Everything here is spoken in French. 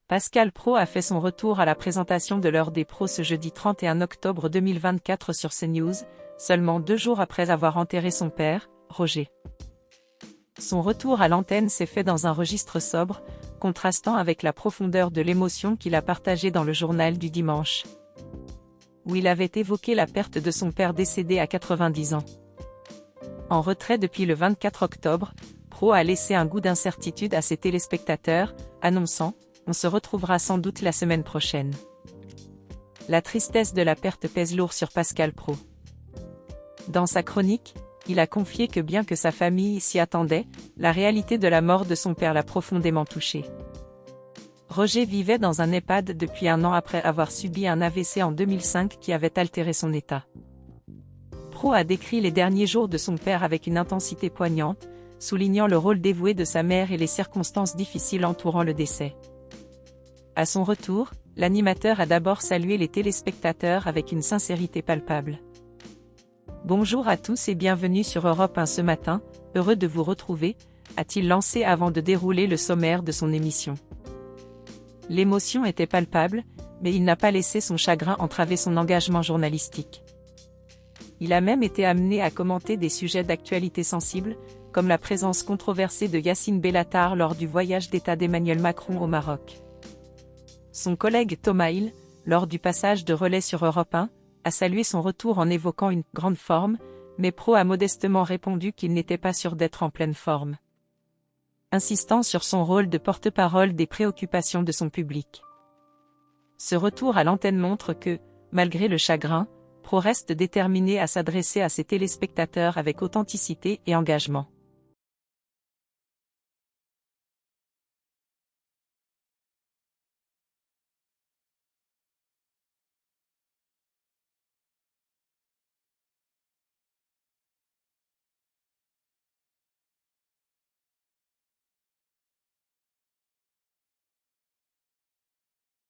Pascal Praud a fait son retour à la présentation de l'Heure des pros ce jeudi 31 octobre 2024 sur CNews, seulement 2 jours après avoir enterré son père, Roger. Son retour à l'antenne s'est fait dans un registre sobre, contrastant avec la profondeur de l'émotion qu'il a partagée dans le journal du dimanche, où il avait évoqué la perte de son père décédé à 90 ans. En retrait depuis le 24 octobre, Praud a laissé un goût d'incertitude à ses téléspectateurs, annonçant « On se retrouvera sans doute la semaine prochaine ». La tristesse de la perte pèse lourd sur Pascal Praud. Dans sa chronique, il a confié que bien que sa famille s'y attendait, la réalité de la mort de son père l'a profondément touché. Roger vivait dans un EHPAD depuis 1 an après avoir subi un AVC en 2005 qui avait altéré son état. Praud a décrit les derniers jours de son père avec une intensité poignante, soulignant le rôle dévoué de sa mère et les circonstances difficiles entourant le décès. À son retour, l'animateur a d'abord salué les téléspectateurs avec une sincérité palpable. Bonjour à tous et bienvenue sur Europe 1 ce matin, heureux de vous retrouver, a-t-il lancé avant de dérouler le sommaire de son émission. L'émotion était palpable, mais il n'a pas laissé son chagrin entraver son engagement journalistique. Il a même été amené à commenter des sujets d'actualité sensibles, comme la présence controversée de Yacine Bellatar lors du voyage d'État d'Emmanuel Macron au Maroc. Son collègue Thomas Hill, lors du passage de relais sur Europe 1, a salué son retour en évoquant une « grande forme », mais Praud a modestement répondu qu'il n'était pas sûr d'être en pleine forme, insistant sur son rôle de porte-parole des préoccupations de son public. Ce retour à l'antenne montre que, malgré le chagrin, Praud reste déterminé à s'adresser à ses téléspectateurs avec authenticité et engagement.